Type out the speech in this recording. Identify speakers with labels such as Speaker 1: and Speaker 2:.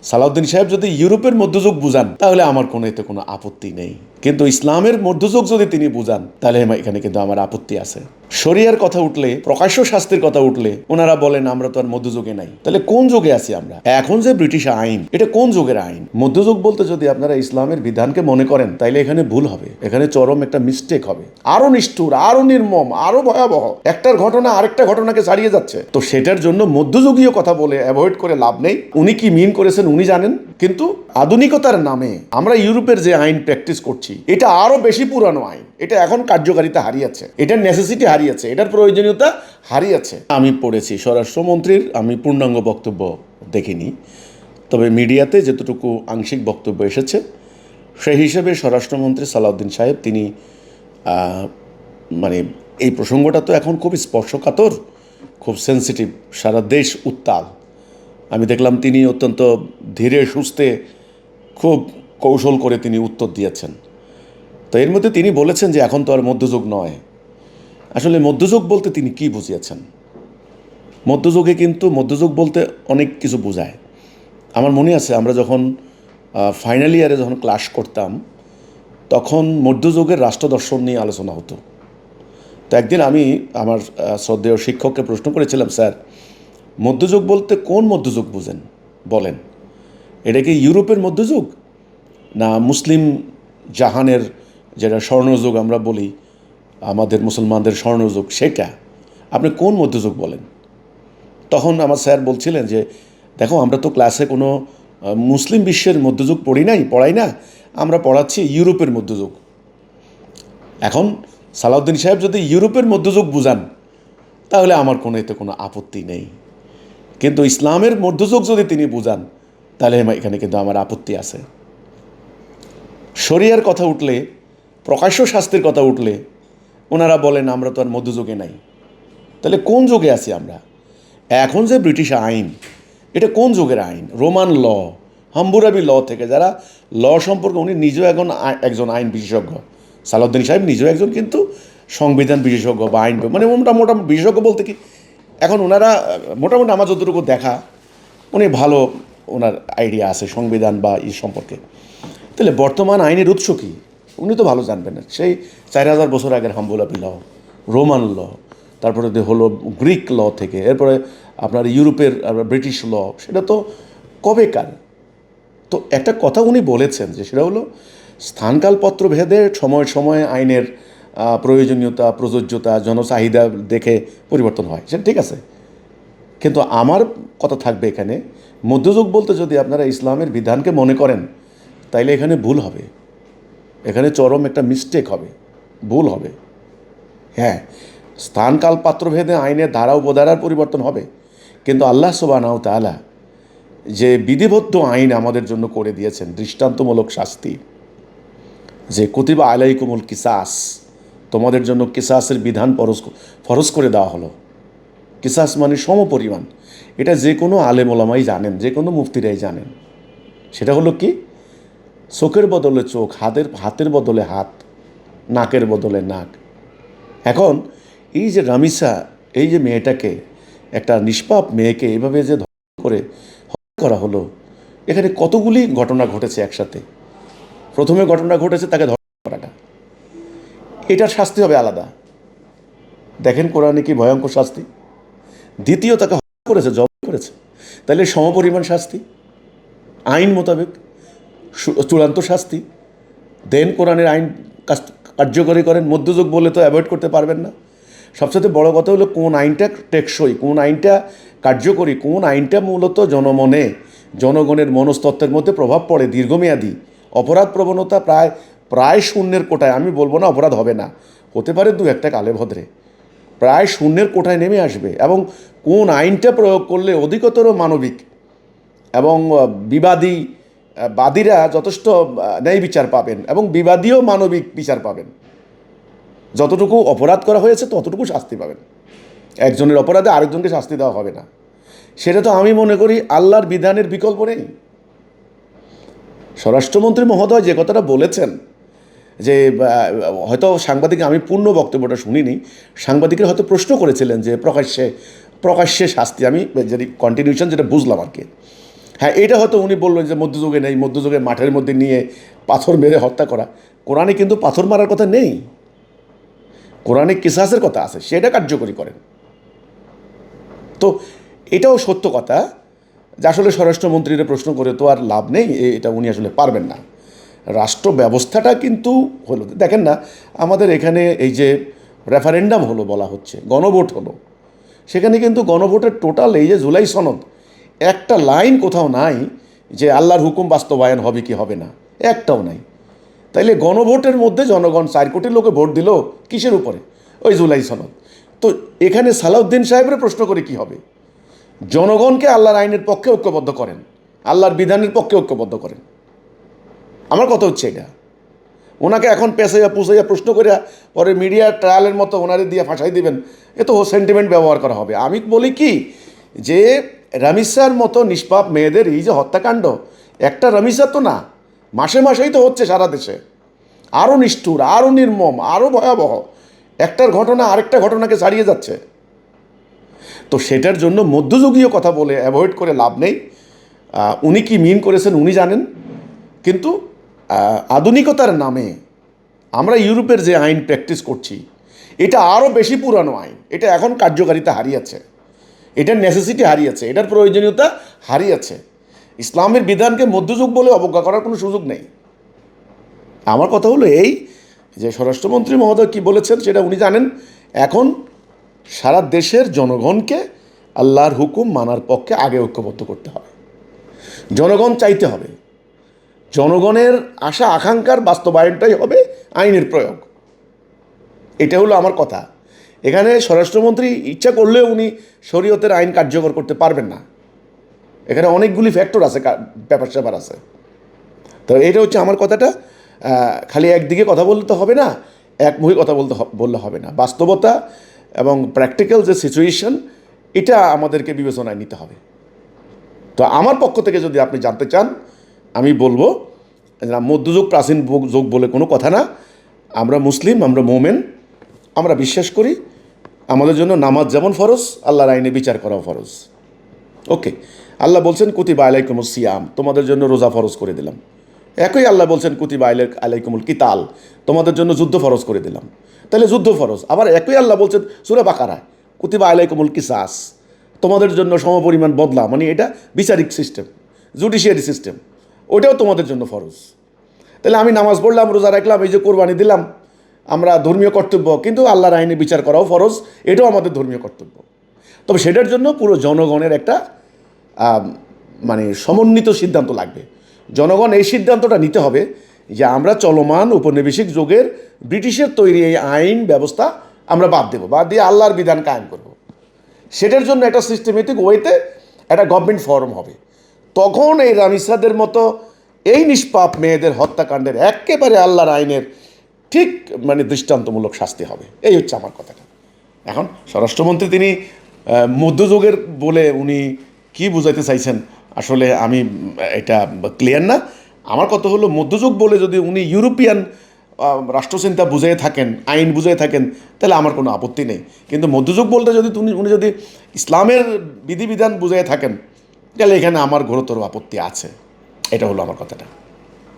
Speaker 1: সালাউদ্দিন সাহেব যদি ইউরোপের মধ্যযুগ বুঝান তাহলে আমার এতে কোনো আপত্তি নেই, কিন্তু ইসলামের মধ্যযুগ যদি তিনি বুঝান তাহলে এখানে কিন্তু আমার আপত্তি আছে। শরিয়ার কথা উঠলে, প্রকাশ্য শাস্তির কথা উঠলে ওনারা বলেন আমরা তো আর মধ্যযুগে নাই। তাহলে কোন যুগে আছি আমরা? এখন যে ব্রিটিশ আইন, এটা কোন যুগের আইন? মধ্যযুগ বলতে যদি আপনারা ইসলামের বিধানকে মনে করেন তাইলে এখানে ভুল হবে, এখানে চরম একটা মিস্টেক হবে, আরো নিষ্ঠুর, আরো নির্মম, আরো ভয়াবহ। একটার ঘটনা আরেকটা ঘটনাকে ছাড়িয়ে যাচ্ছে। তো সেটার জন্য মধ্যযুগীয় কথা বলে অ্যাভয়েড করে লাভ নেই। উনি কি মিন করেছেন উনি জানেন, কিন্তু আধুনিকতার নামে আমরা ইউরোপের যে আইন প্র্যাকটিস করছি এটা আরো বেশি পুরানো আইন। এটা এখন কার্যকারিতা হারিয়েছে, এটার নেসেসিটি হারিয়েছে, এটার প্রয়োজনীয়তা হারিয়েছে। আমি পড়েছি স্বরাষ্ট্রমন্ত্রীর, আমি পূর্ণাঙ্গ বক্তব্য দেখিনি, তবে মিডিয়াতে যতটুকু আংশিক বক্তব্য এসেছে সেই হিসেবে স্বরাষ্ট্রমন্ত্রী সালাউদ্দিন সাহেব তিনি মানে এই প্রসঙ্গটা তো এখন খুব স্পর্শকাতর, খুব সেন্সিটিভ, সারা দেশ উত্তাল। আমি দেখলাম তিনি অত্যন্ত ধীরে সুস্থে খুব কৌশল করে তিনি উত্তর দিয়েছেন। তো এর মধ্যে তিনি বলেছেন যে এখন তো আর মধ্যযুগ নয়। আসলে মধ্যযুগ বলতে তিনি কি বুঝিয়েছেন? মধ্যযুগে কিন্তু মধ্যযুগ বলতে অনেক কিছু বোঝায়। আমার মনে আছে আমরা যখন ফাইনাল ইয়ারে যখন ক্লাস করতাম তখন মধ্যযুগের রাষ্ট্রদর্শন নিয়ে আলোচনা হতো। তো একদিন আমি আমার শ্রদ্ধেয় শিক্ষককে প্রশ্ন করেছিলাম, স্যার মধ্যযুগ বলতে কোন মধ্যযুগ বুঝেন বলেন? এটা কি ইউরোপের মধ্যযুগ, না মুসলিম জাহানের যেটা স্বর্ণযুগ আমরা বলি, আমাদের মুসলমানদের স্বর্ণযুগ, সেটা আপনি কোন মধ্যযুগ বলেন? তখন আমার স্যার বলছিলেন যে দেখো আমরা তো ক্লাসে কোনো মুসলিম বিশ্বের মধ্যযুগ পড়াই না, আমরা পড়াচ্ছি ইউরোপের মধ্যযুগ। এখন সালাউদ্দিন সাহেব যদি ইউরোপের মধ্যযুগ বুঝান তাহলে আমার এতে কোনো আপত্তি নেই, কিন্তু ইসলামের মধ্যযুগ যদি তিনি বুঝান তাহলে এখানে কিন্তু আমার আপত্তি আছে। শরিয়ার কথা উঠলে, প্রকাশ্য শাস্তির কথা উঠলে ওনারা বলেন আমরা তো আর মধ্যযুগে নাই। তাহলে কোন যুগে আছি আমরা? এখন যে ব্রিটিশ আইন, এটা কোন যুগের আইন? রোমান ল, হাম্বুরাবি ল থেকে, যারা ল সম্পর্কে, উনি নিজেও একজন আইন বিশেষজ্ঞ, সালাউদ্দিন সাহেব নিজেও একজন কিন্তু সংবিধান বিশেষজ্ঞ বা আইন মানে মোটামুটি বিশেষজ্ঞ বলতে কি, এখন ওনারা মোটামুটি আমার যতটুকু দেখা উনি ভালো, ওনার আইডিয়া আছে সংবিধান বা সম্পর্কে। তাহলে বর্তমান আইনের উৎস কী উনি তো ভালো জানবেন না। সেই 4000 বছর আগের হাম্বুরাবি ল, রোমান ল, তারপরে হলো গ্রিক ল থেকে, এরপরে আপনার ইউরোপের ব্রিটিশ ল, সেটা তো কবেকার। তো একটা কথা উনি বলেছেন যে সেটা হলো স্থানকালপত্র ভেদে সময় সময়ে আইনের প্রয়োজনীয়তা, প্রযোজ্যতা, জনচাহিদা দেখে পরিবর্তন হয়, সেটা ঠিক আছে। কিন্তু আমার কথা থাকবে এখানে, মধ্যযুগ বলতে যদি আপনারা ইসলামের বিধানকে মনে করেন তাইলে এখানে ভুল হবে, এখানে চরম একটা মিস্টেক হবে, ভুল হবে। হ্যাঁ, স্থানকাল পাত্রভেদে আইনের ধারা উপধারার পরিবর্তন হবে, কিন্তু আল্লাহ সুবহানাহু তাআলা যে বিধিবদ্ধ আইন আমাদের জন্য করে দিয়েছেন, দৃষ্টান্তমূলক শাস্তি, যে কুতিবা আলাইকুমুল কিসাস, তোমাদের জন্য কিসাসের বিধান ফরজ করে দেওয়া হলো। কিসাস মানে সমপরিমাণ, এটা যে কোনো আলেম ওলামাই জানেন, যে কোনো মুফতিরাই জানেন। সেটা হলো কি, চোখের বদলে চোখ, হাতের বদলে হাত, নাকের বদলে নাক। এখন এই যে রামিসা, এই যে মেয়েটাকে, একটা নিষ্পাপ মেয়েকে এভাবে যে ধর্ষণ করে হত্যা করা হলো, এখানে কতগুলি ঘটনা ঘটেছে একসাথে। প্রথমে ঘটনা ঘটেছে তাকে ধর্ষণ করাটা, এটার শাস্তি হবে আলাদা, দেখেন কোরআনে কি ভয়ঙ্কর শাস্তি। দ্বিতীয় তাকে হত্যা করেছে, জবাই করেছে, তাহলে সমপরিমাণ শাস্তি, আইন মোতাবেক চূড়ান্ত শাস্তি। দেন কোরআনের আইন কার্যকরী করেন। মধ্যযুগ বলে তো অ্যাভয়েড করতে পারবেন না। সবচেয়ে বড় কথা হলো কোন আইনটা টেকসই, কোন আইনটা কার্যকরী, কোন আইনটা মূলত জনগণের মনস্তত্ত্বের মধ্যে প্রভাব পড়ে দীর্ঘমেয়াদী। অপরাধ প্রবণতা প্রায় শূন্যের কোটায়, আমি বলবো না অপরাধ হবে না, হতে পারে দু একটা কালে ভদ্রে, প্রায় শূন্যের কোটায় নেমে আসবে। এবং কোন আইনটা প্রয়োগ করলে অধিকতর মানবিক এবং বাদীরা যথেষ্ট ন্যায় বিচার পাবেন এবং বিবাদীও মানবিক বিচার পাবেন। যতটুকু অপরাধ করা হয়েছে ততটুকু শাস্তি পাবেন, একজনের অপরাধে আরেকজনকে শাস্তি দেওয়া হবে না। সেটা তো আমি মনে করি আল্লাহর বিধানের বিকল্প নেই। স্বরাষ্ট্রমন্ত্রী মহোদয় যে কথাটা বলেছেন, যে হয়তো সাংবাদিক, আমি পূর্ণ বক্তব্যটা শুনিনি, সাংবাদিকের হয়তো প্রশ্ন করেছিলেন যে প্রকাশ্যে শাস্তি, আমি যদি কন্টিনিউশন যেটা বুঝলাম আর কি, হ্যাঁ, এটা হয়তো উনি বললেন যে মধ্যযুগে নেই, মধ্যযুগে মাঠের মধ্যে নিয়ে পাথর মেরে হত্যা করা। কোরআনে কিন্তু পাথর মারার কথা নেই, কোরআনে কিসাসের কথা আছে, সেটা কার্যকরী করেন। তো এটাও সত্য কথা যে আসলে স্বরাষ্ট্রমন্ত্রীরা প্রশ্ন করে তো আর লাভ নেই, এটা উনি আসলে পারবেন না। রাষ্ট্র ব্যবস্থাটা কিন্তু হলো, দেখেন না আমাদের এখানে এই যে রেফারেন্ডাম হলো বলা হচ্ছে, গণভোট হলো, সেখানে কিন্তু গণভোটের টোটাল এই যে জুলাই সনদ, একটা লাইন কোথাও নাই যে আল্লাহর হুকুম বাস্তবায়ন হবে কি হবে না, একটাও নাই। তাইলে গণভোটের মধ্যে জনগণ 4 কোটি লোকে ভোট দিল কিসের উপরে? ওই জুলাই সনদ। তো এখানে সালাউদ্দিন সাহেবের প্রশ্ন করে কি হবে? জনগণকে আল্লাহর আইনের পক্ষে ঐক্যবদ্ধ করেন, আল্লাহর বিধানের পক্ষে ঐক্যবদ্ধ করেন। আমার কথা হচ্ছে এটা। ওনাকে এখন পেঁচাইয়া পুষাইয়া প্রশ্ন করে পরে মিডিয়া ট্রায়ালের মতো ওনারে দিয়ে ফাঁসাই দিবেন, এ তো সেন্টিমেন্ট ব্যবহার করা হবে। আমি বলি কি যে রামিসার মতো নিষ্পাপ মেয়েদের এই যে হত্যাকাণ্ড, একটা রামিসা তো না, মাসে মাসেই তো হচ্ছে সারা দেশে, আরও নিষ্ঠুর, আরও নির্মম, আরও ভয়াবহ। একটার ঘটনা আরেকটা ঘটনাকে ছাড়িয়ে যাচ্ছে। তো সেটার জন্য মধ্যযুগীয় কথা বলে অ্যাভয়েড করে লাভ নেই। উনি কি মিন করেছেন উনি জানেন, কিন্তু আধুনিকতার নামে আমরা ইউরোপের যে আইন প্র্যাকটিস করছি, এটা আরও বেশি পুরানো আইন, এটা এখন কার্যকারিতা হারিয়েছে, এটার নেসেসিটি হারিয়েছে, এটার প্রয়োজনীয়তা হারিয়েছে। ইসলামের বিধানকে মধ্যযুগ বলে অবজ্ঞা করার কোনো সুযোগ নেই। আমার কথা হলো এই যে স্বরাষ্ট্রমন্ত্রী মহোদয় কী বলেছেন সেটা উনি জানেন। এখন সারা দেশের জনগণকে আল্লাহর হুকুম মানার পক্ষে আগে ঐক্যবদ্ধ করতে হবে, জনগণ চাইতে হবে, জনগণের আশা আকাঙ্ক্ষার বাস্তবায়নটাই হবে আইনের প্রয়োগ। এটা হলো আমার কথা। এখানে স্বরাষ্ট্রমন্ত্রী ইচ্ছা করলেও উনি শরীয়তের আইন কার্যকর করতে পারবেন না, এখানে অনেকগুলি ফ্যাক্টর আছে, ব্যাপার স্যাপার আছে। তো এটা হচ্ছে আমার কথাটা। খালি একদিকে কথা বললে তো হবে না, একমুখী কথা বললে হবে না। বাস্তবতা এবং প্র্যাকটিক্যাল যে সিচুয়েশন, এটা আমাদেরকে বিবেচনায় নিতে হবে। তো আমার পক্ষ থেকে যদি আপনি জানতে চান, আমি বলবো মধ্যযুগ প্রাচীন যুগ বলে কোনো কথা না। আমরা মুসলিম, আমরা মোমেন, আমরা বিশ্বাস করি আমাদের জন্য নামাজ যেমন ফরজ, আল্লাহর আইনে বিচার করাও ফরজ। ওকে, আল্লাহ বলছেন কুতিবা আলাইকুমুস সিয়াম, তোমাদের জন্য রোজা ফরজ করে দিলাম। একই আল্লাহ বলছেন কুতিবা আলাইকুমুল কিতাল, তোমাদের জন্য যুদ্ধ ফরজ করে দিলাম। তাহলে যুদ্ধ ফরজ। আবার একই আল্লাহ বলছেন সূরা বাকারায় কুতিবা আলাইকুমুল কিসাস, তোমাদের জন্য সমপরিমাণ বদলা, মানে এটা বিচারিক সিস্টেম, জুডিশিয়ারি সিস্টেম, ওটাও তোমাদের জন্য ফরজ। তাহলে আমি নামাজ পড়লাম, রোজা রাখলাম, এই যে কোরবানি দিলাম, আমরা ধর্মীয় কর্তব্য, কিন্তু আল্লাহর আইনে বিচার করাও ফরজ, এটাও আমাদের ধর্মীয় কর্তব্য। তবে সেটার জন্য পুরো জনগণের একটা মানে সমন্বিত সিদ্ধান্ত লাগবে। জনগণ এই সিদ্ধান্তটা নিতে হবে যে আমরা চলমান উপনিবেশিক যুগের ব্রিটিশের তৈরি এই আইন ব্যবস্থা আমরা বাদ দেব, বাদ দিয়ে আল্লাহর বিধান কায়েম করব। সেটার জন্য একটা সিস্টেমেটিক ওয়েতে একটা গভর্নমেন্ট ফর্ম হবে। তখন এই রামিসাদের মতো এই নিষ্পাপ মেয়েদের হত্যাকাণ্ডের একেবারে আল্লাহর আইনের ঠিক মানে দৃষ্টান্তমূলক শাস্তি হবে। এই হচ্ছে আমার কথাটা। এখন স্বরাষ্ট্রমন্ত্রী তিনি মধ্যযুগের বলে উনি কি বুঝাইতে চাইছেন আসলে আমি এটা ক্লিয়ার না। আমার কথা হলো মধ্যযুগ বলে যদি উনি ইউরোপিয়ান রাষ্ট্রচিন্তা বুঝিয়ে থাকেন, আইন বুঝিয়ে থাকেন, তাহলে আমার কোনো আপত্তি নেই। কিন্তু মধ্যযুগ বলতে যদি উনি যদি ইসলামের বিধিবিধান বুঝিয়ে থাকেন, তাহলে এখানে আমার ঘোরতর আপত্তি আছে। এটা হলো আমার কথাটা।